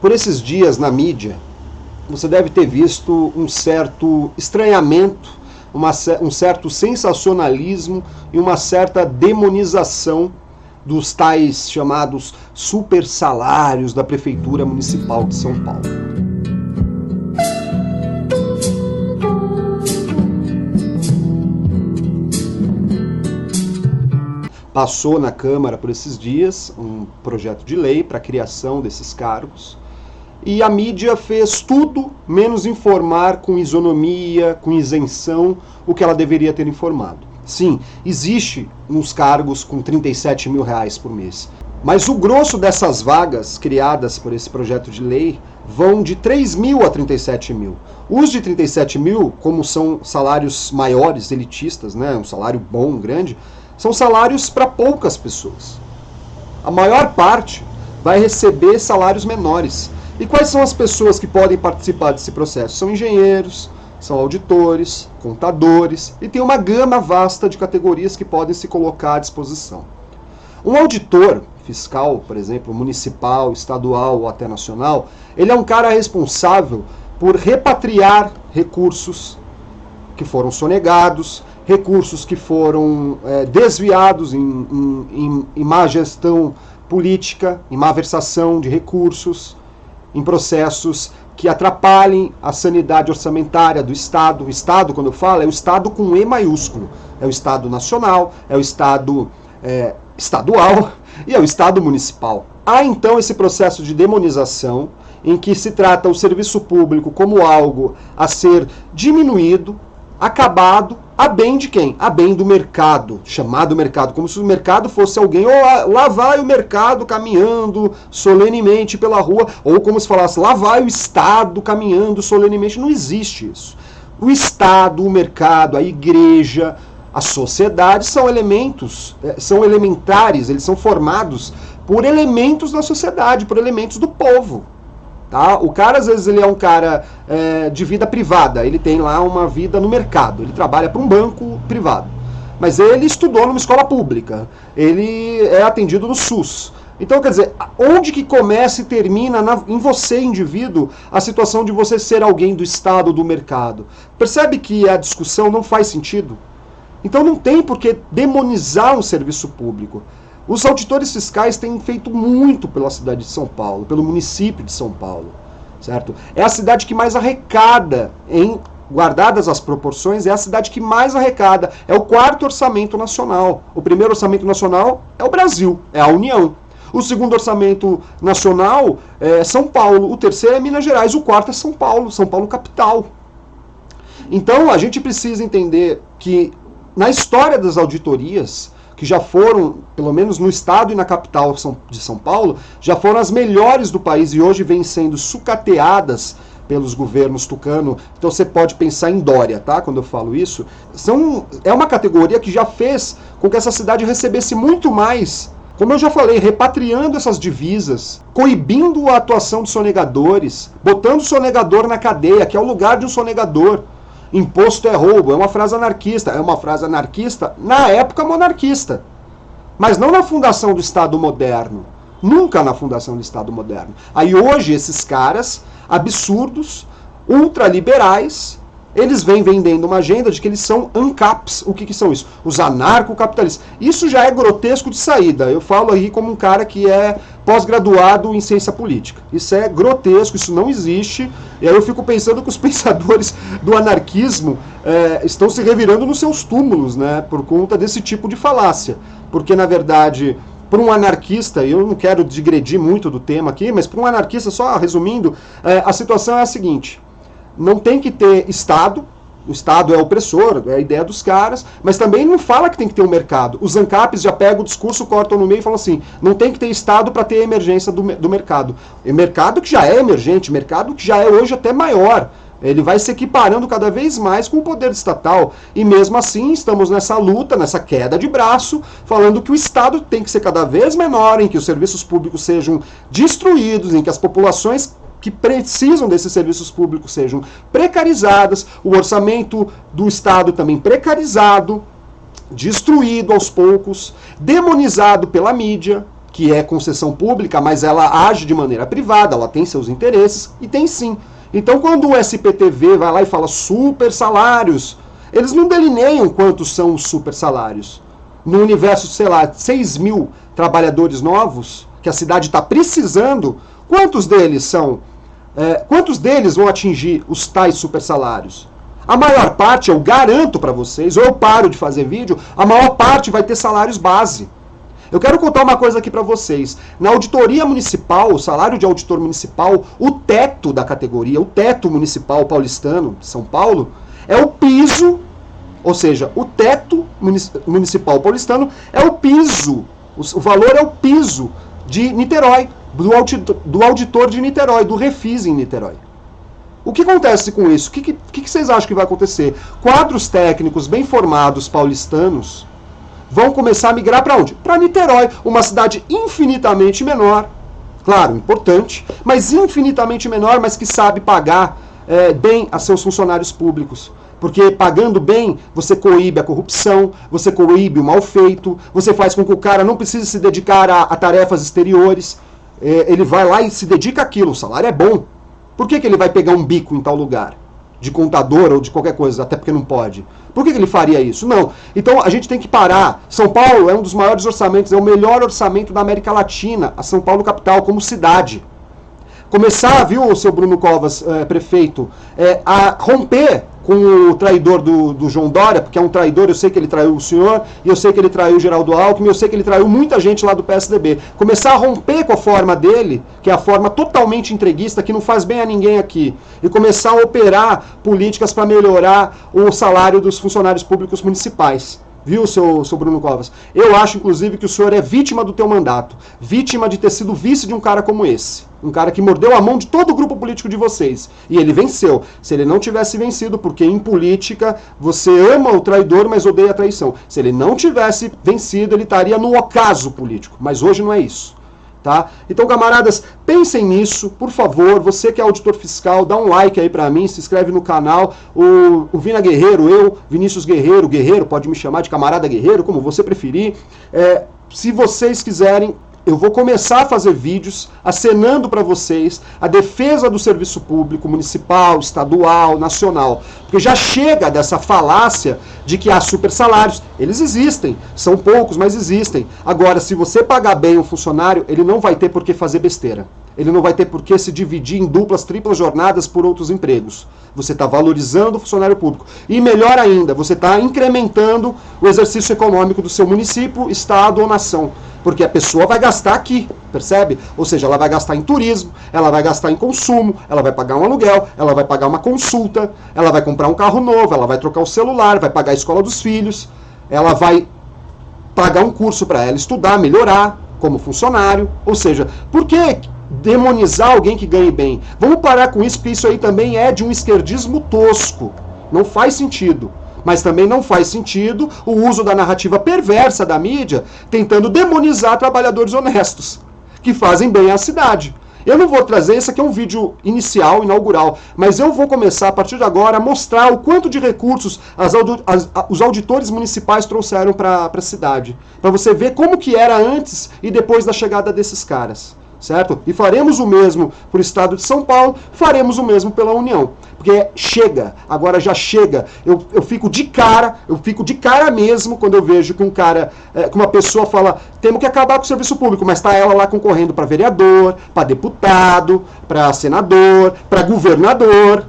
Por esses dias na mídia, você deve ter visto um certo estranhamento, um certo sensacionalismo e uma certa demonização dos tais chamados super salários da Prefeitura Municipal de São Paulo. Passou na Câmara por esses dias um projeto de lei para a criação desses cargos e a mídia fez tudo menos informar com isonomia, com isenção, o que ela deveria ter informado. Sim, existe uns cargos com R$37 mil por mês, mas o grosso dessas vagas criadas por esse projeto de lei vão de 3 mil a 37 mil. Os de 37 mil, como são salários maiores, elitistas, né, um salário bom, grande, são salários para poucas pessoas. A maior parte vai receber salários menores. E quais são as pessoas que podem participar desse processo? São engenheiros, são auditores, contadores, e tem uma gama vasta de categorias que podem se colocar à disposição. Um auditor fiscal, por exemplo, municipal, estadual ou até nacional, ele é um cara responsável por repatriar recursos que foram sonegados, recursos que foram desviados em má gestão política, em má versação de recursos, em processos que atrapalhem a sanidade orçamentária do Estado. O Estado, quando eu falo, é o Estado com E maiúsculo. É o Estado nacional, é o Estado estadual e é o Estado municipal. Há então esse processo de demonização em que se trata o serviço público como algo a ser diminuído, acabado, a bem de quem? A bem do mercado, chamado mercado, como se o mercado fosse alguém, ou lá vai o mercado caminhando solenemente pela rua, ou como se falasse, lá vai o Estado caminhando solenemente. Não existe isso. O Estado, o mercado, a igreja, a sociedade são elementos, são elementares, eles são formados por elementos da sociedade, por elementos do povo. Tá? O cara, às vezes, ele é um cara de vida privada, ele tem lá uma vida no mercado, ele trabalha para um banco privado. Mas ele estudou numa escola pública, ele é atendido no SUS. Então, quer dizer, onde que começa e termina em você, indivíduo, a situação de você ser alguém do Estado ou do mercado? Percebe que a discussão não faz sentido? Então não tem por que demonizar um serviço público. Os auditores fiscais têm feito muito pela cidade de São Paulo, pelo município de São Paulo, certo? É a cidade que mais arrecada, guardadas as proporções, é a cidade que mais arrecada. É o 4º orçamento nacional. O primeiro orçamento nacional é o Brasil, é a União. O segundo orçamento nacional é São Paulo. O terceiro é Minas Gerais. O quarto é São Paulo capital. Então a gente precisa entender que na história das auditorias, que já foram, pelo menos no estado e na capital de São Paulo, já foram as melhores do país e hoje vêm sendo sucateadas pelos governos tucano. Então você pode pensar em Dória, tá? Quando eu falo isso. É uma categoria que já fez com que essa cidade recebesse muito mais, como eu já falei, repatriando essas divisas, coibindo a atuação de sonegadores, botando o sonegador na cadeia, que é o lugar de um sonegador. Imposto é roubo, é uma frase anarquista na época monarquista, mas não na fundação do Estado moderno, nunca na fundação do Estado moderno. Aí hoje esses caras, absurdos, ultraliberais, eles vêm vendendo uma agenda de que eles são ANCAPs. O que são isso? Os anarcocapitalistas. Isso já é grotesco de saída. Eu falo aí como um cara que é pós-graduado em ciência política. Isso é grotesco, isso não existe. E aí eu fico pensando que os pensadores do anarquismo estão se revirando nos seus túmulos, né, por conta desse tipo de falácia. Porque, na verdade, para um anarquista, e eu não quero digredir muito do tema aqui, mas para um anarquista, só resumindo, a situação é a seguinte: não tem que ter Estado, o Estado é opressor, é a ideia dos caras, mas também não fala que tem que ter um mercado. Os ANCAPs já pegam o discurso, cortam no meio e falam assim, não tem que ter Estado para ter a emergência do mercado. E mercado que já é emergente, mercado que já é hoje até maior. Ele vai se equiparando cada vez mais com o poder estatal. E mesmo assim estamos nessa luta, nessa queda de braço, falando que o Estado tem que ser cada vez menor, em que os serviços públicos sejam destruídos, em que as populações que precisam desses serviços públicos sejam precarizadas, o orçamento do Estado também precarizado, destruído aos poucos, demonizado pela mídia, que é concessão pública, mas ela age de maneira privada, ela tem seus interesses, e tem sim. Então quando o SPTV vai lá e fala super salários, eles não delineiam quantos são os super salários. No universo, sei lá, 6 mil trabalhadores novos, que a cidade está precisando, quantos deles vão atingir os tais super salários? A maior parte, eu garanto para vocês, ou eu paro de fazer vídeo, a maior parte vai ter salários base. Eu quero contar uma coisa aqui para vocês. Na auditoria municipal, o salário de auditor municipal, o teto da categoria, o teto municipal paulistano de São Paulo, é o piso, ou seja, o teto municipal paulistano é o piso, o valor é o piso de Niterói, do auditor de Niterói, do Refis em Niterói. O que acontece com isso? O que vocês acham que vai acontecer? Quadros técnicos bem formados paulistanos vão começar a migrar para onde? Para Niterói, uma cidade infinitamente menor, claro, importante, mas infinitamente menor, mas que sabe pagar bem a seus funcionários públicos. Porque pagando bem, você coíbe a corrupção, você coíbe o mal feito, você faz com que o cara não precise se dedicar a tarefas exteriores, ele vai lá e se dedica àquilo, o salário é bom. Por que ele vai pegar um bico em tal lugar? De contador ou de qualquer coisa, até porque não pode. Por que ele faria isso? Não. Então a gente tem que parar. São Paulo é um dos maiores orçamentos, é o melhor orçamento da América Latina, a São Paulo capital, como cidade. Começar, viu, seu Bruno Covas, prefeito, a romper com o traidor do João Dória, porque é um traidor, eu sei que ele traiu o senhor, e eu sei que ele traiu o Geraldo Alckmin, eu sei que ele traiu muita gente lá do PSDB. Começar a romper com a forma dele, que é a forma totalmente entreguista, que não faz bem a ninguém aqui, e começar a operar políticas para melhorar o salário dos funcionários públicos municipais. Viu, seu Bruno Covas? Eu acho, inclusive, que o senhor é vítima do teu mandato. Vítima de ter sido vice de um cara como esse. Um cara que mordeu a mão de todo o grupo político de vocês. E ele venceu. Se ele não tivesse vencido, porque em política você ama o traidor, mas odeia a traição. Se ele não tivesse vencido, ele estaria no ocaso político. Mas hoje não é isso. Tá? Então, camaradas, pensem nisso, por favor. Você que é auditor fiscal, dá um like aí pra mim, se inscreve no canal. O Vina Guerreiro, eu, Vinícius Guerreiro, pode me chamar de camarada Guerreiro, como você preferir. Se vocês quiserem, eu vou começar a fazer vídeos acenando para vocês a defesa do serviço público municipal, estadual, nacional. Porque já chega dessa falácia de que há super salários. Eles existem, são poucos, mas existem. Agora, se você pagar bem o funcionário, ele não vai ter por que fazer besteira. Ele não vai ter por que se dividir em duplas, triplas jornadas por outros empregos. Você está valorizando o funcionário público. E melhor ainda, você está incrementando o exercício econômico do seu município, estado ou nação. Porque a pessoa vai gastar aqui, percebe? Ou seja, ela vai gastar em turismo, ela vai gastar em consumo, ela vai pagar um aluguel, ela vai pagar uma consulta, ela vai comprar um carro novo, ela vai trocar o celular, vai pagar a escola dos filhos, ela vai pagar um curso para ela estudar, melhorar como funcionário. Ou seja, por que demonizar alguém que ganhe bem? Vamos parar com isso, porque isso aí também é de um esquerdismo tosco. Não faz sentido. Mas também não faz sentido o uso da narrativa perversa da mídia tentando demonizar trabalhadores honestos, que fazem bem à cidade. Eu não vou trazer, esse aqui é um vídeo inicial, inaugural, mas eu vou começar a partir de agora a mostrar o quanto de recursos os auditores municipais trouxeram para a cidade. Para você ver como que era antes e depois da chegada desses caras. Certo? E faremos o mesmo para o estado de São Paulo, faremos o mesmo pela União. Porque chega, agora já chega. Eu fico de cara mesmo quando eu vejo que um cara, que uma pessoa fala, temos que acabar com o serviço público, mas está ela lá concorrendo para vereador, para deputado, para senador, para governador,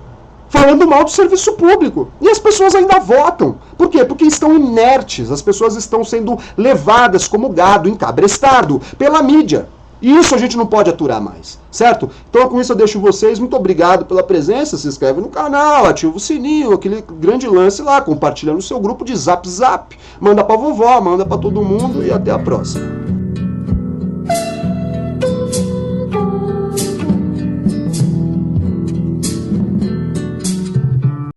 falando mal do serviço público. E as pessoas ainda votam. Por quê? Porque estão inertes, as pessoas estão sendo levadas como gado, encabrestado pela mídia. E isso a gente não pode aturar mais, certo? Então com isso eu deixo vocês, muito obrigado pela presença, se inscreve no canal, ativa o sininho, aquele grande lance lá, compartilha no seu grupo de Zap, manda pra vovó, manda pra todo mundo e até a próxima.